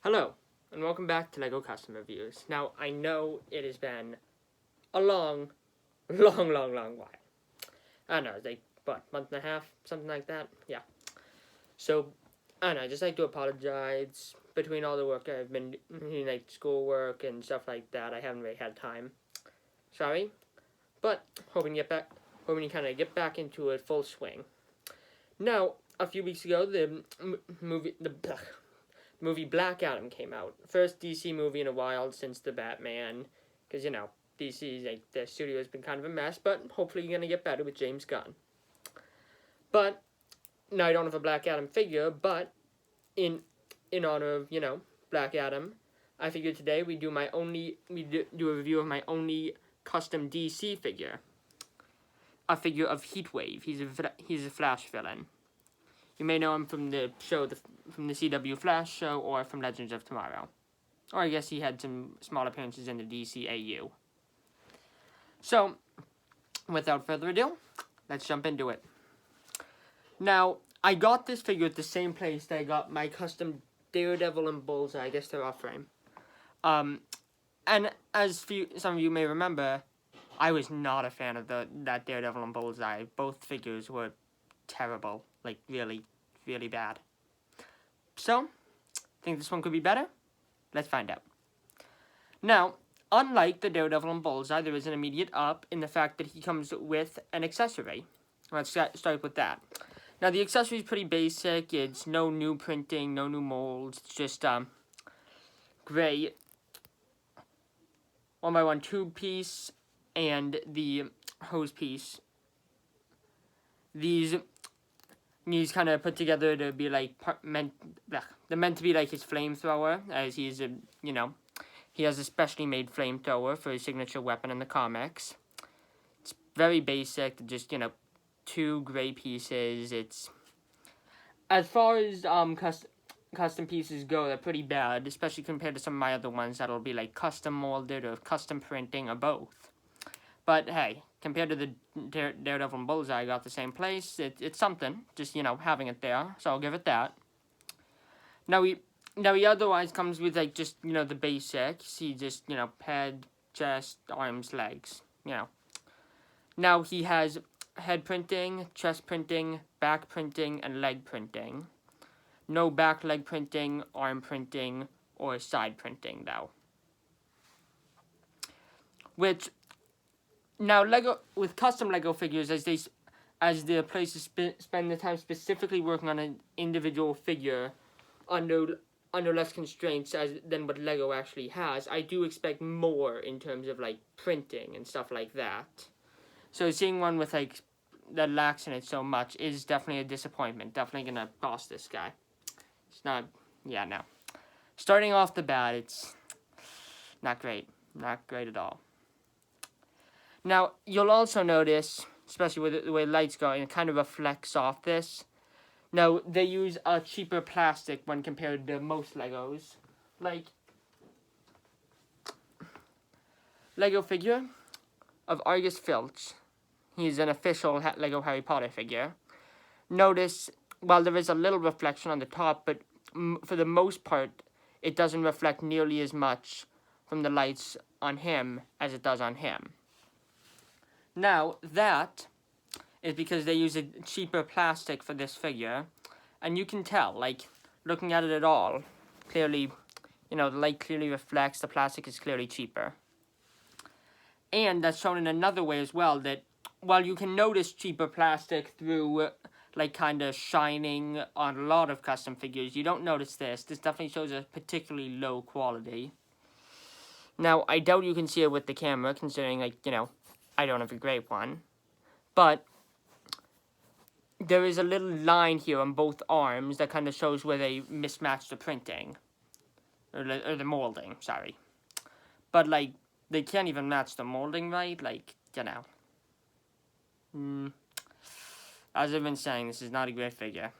Hello, and welcome back to LEGO Custom Reviews. Now, I know it has been a long while. I don't know, it's like, what, month and a half? Something like that? Yeah. So, I don't know, I just like to apologize. Between all the work I've been doing, like schoolwork and stuff like that, I haven't really had time. Sorry. But, hoping to kind of get back into it full swing. Now, a few weeks ago, the movie Black Adam came out. First DC movie in a while since the Batman, because DC, like, the studio has been kind of a mess, but hopefully you're gonna get better with James Gunn. But now I don't have a Black Adam figure, but in honor of Black Adam, I figured today we do a review of my only custom DC figure, a figure of Heatwave. He's a Flash villain. You may know him from the show, from the CW Flash show, or from Legends of Tomorrow. Or I guess he had some small appearances in the DCAU. So, without further ado, let's jump into it. Now, I got this figure at the same place that I got my custom Daredevil and Bullseye. I guess they're off-frame. And as some of you may remember, I was not a fan of that Daredevil and Bullseye. Both figures were terrible. Like, really, really bad. So, think this one could be better? Let's find out. Now, unlike the Daredevil and Bullseye, there is an immediate up in the fact that he comes with an accessory. Let's start with that. Now, the accessory is pretty basic. It's no new printing, no new molds. It's just gray 1x1 tube piece and the hose piece. These kind of put together to be like they're meant to be like his flamethrower, as he's he has a specially made flamethrower for his signature weapon in the comics. It's very basic, just two gray pieces. It's as far as custom pieces go, they're pretty bad, especially compared to some of my other ones that'll be like custom molded or custom printing or both. But hey, compared to the Daredevil and Bullseye I got the same place, it's something, just, having it there, so I'll give it that. Now he otherwise comes with, like, just, the basics. He just, head, chest, arms, legs, Now he has head printing, chest printing, back printing, and leg printing. No back leg printing, arm printing, or side printing, though. Which... Now, with custom Lego figures, as the places spend the time specifically working on an individual figure under less constraints than what Lego actually has, I do expect more in terms of like printing and stuff like that. So seeing one with like that lacks in it so much is definitely a disappointment. Definitely gonna boss this guy. It's not, no. Starting off the bat, it's not great. Not great at all. Now, you'll also notice, especially with the way lights go, it kind of reflects off this. Now, they use a cheaper plastic when compared to most Legos. Like, Lego figure of Argus Filch. He's an official Lego Harry Potter figure. Notice, while there is a little reflection on the top, but for the most part, it doesn't reflect nearly as much from the lights on him as it does on him. Now, that is because they use a cheaper plastic for this figure, and you can tell, like, looking at it at all, clearly, the light clearly reflects, the plastic is clearly cheaper. And that's shown in another way as well, that while you can notice cheaper plastic through, like, kind of shining on a lot of custom figures, you don't notice this. This definitely shows a particularly low quality. Now, I doubt you can see it with the camera, considering, like, I don't have a great one, but there is a little line here on both arms that kind of shows where they mismatch the printing, or the molding, sorry. But, like, they can't even match the molding right, like, As I've been saying, this is not a great figure.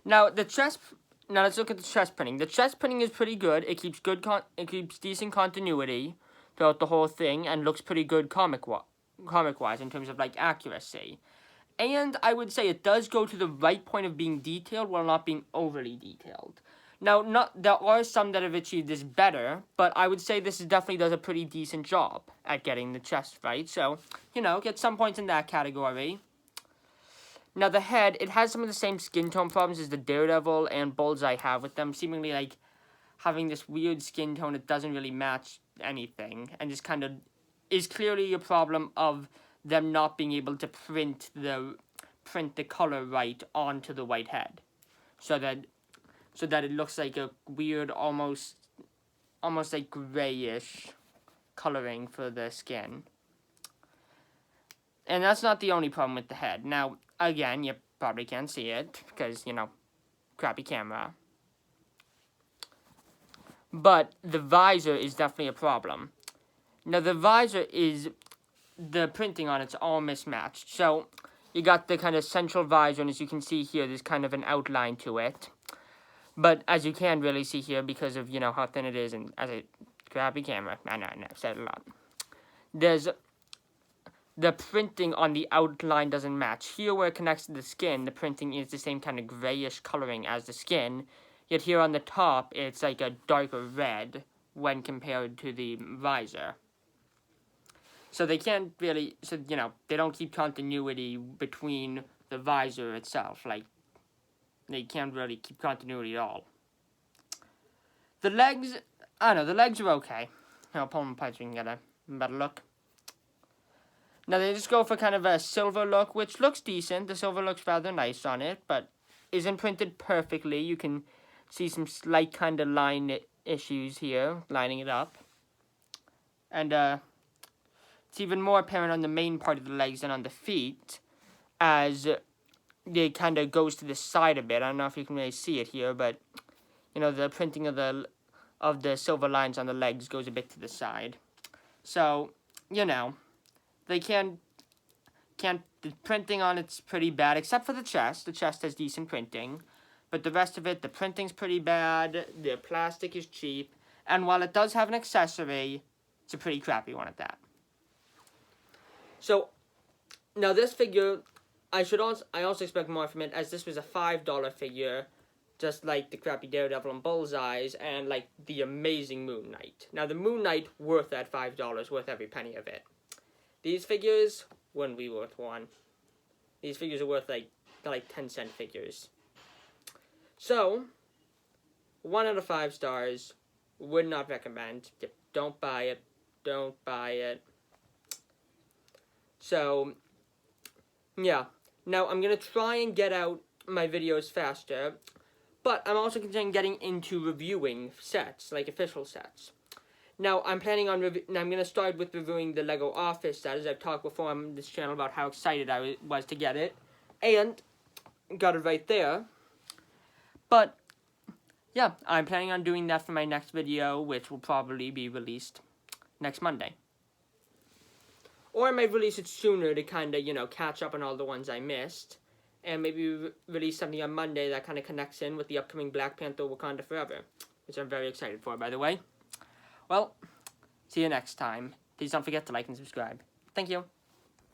Now, now let's look at the chest printing. The chest printing is pretty good. It keeps decent continuity throughout the whole thing, and looks pretty good comic-wise in terms of, like, accuracy. And I would say it does go to the right point of being detailed while not being overly detailed. Now, there are some that have achieved this better, but I would say this definitely does a pretty decent job at getting the chest right. So, get some points in that category. Now, the head, it has some of the same skin tone problems as the Daredevil and Bullseye have with them, seemingly like having this weird skin tone that doesn't really match anything, and just kind of is clearly a problem of them not being able to print the color right onto the white head, so that it looks like a weird, almost like grayish coloring for the skin. And that's not the only problem with the head. Now, again, you probably can't see it because, crappy camera. But the visor is definitely a problem. Now, the visor is, the printing on it's all mismatched. So, you got the kind of central visor, and as you can see here, there's kind of an outline to it. But as you can really see here, because of, how thin it is, and as a crappy camera, I know, I've said it a lot. There's, the printing on the outline doesn't match. Here where it connects to the skin, the printing is the same kind of grayish coloring as the skin. Yet here on the top, it's like a darker red when compared to the visor. So they can't really, they don't keep continuity between the visor itself. Like, they can't really keep continuity at all. The legs, I don't know, the legs are okay. I'll pull them apart so we can get a better look. Now they just go for kind of a silver look, which looks decent. The silver looks rather nice on it, but isn't printed perfectly. You can see some slight kind of line issues here, lining it up. And it's even more apparent on the main part of the legs than on the feet, as it kind of goes to the side a bit. I don't know if you can really see it here, but the printing of the silver lines on the legs goes a bit to the side. So, they the printing on it's pretty bad, except for the chest. The chest has decent printing, but the rest of it, the printing's pretty bad, the plastic is cheap, and while it does have an accessory, it's a pretty crappy one at that. So, now this figure, I also expect more from it, as this was a $5 figure, just like the crappy Daredevil and Bullseyes, and like the amazing Moon Knight. Now the Moon Knight worth that $5, worth every penny of it. These figures wouldn't be worth one. These figures are worth like 10-cent figures. So, 1 out of 5 stars. Would not recommend. Don't buy it. Don't buy it. So, yeah. Now, I'm going to try and get out my videos faster, but I'm also considering getting into reviewing sets, like official sets. Now, I'm planning on, I'm going to start with reviewing the LEGO Office set, as I've talked before on this channel about how excited I was to get it, and got it right there. But, yeah, I'm planning on doing that for my next video, which will probably be released next Monday. Or I might release it sooner to kind of, catch up on all the ones I missed, and maybe release something on Monday that kind of connects in with the upcoming Black Panther Wakanda Forever, which I'm very excited for, by the way. Well, see you next time. Please don't forget to like and subscribe. Thank you.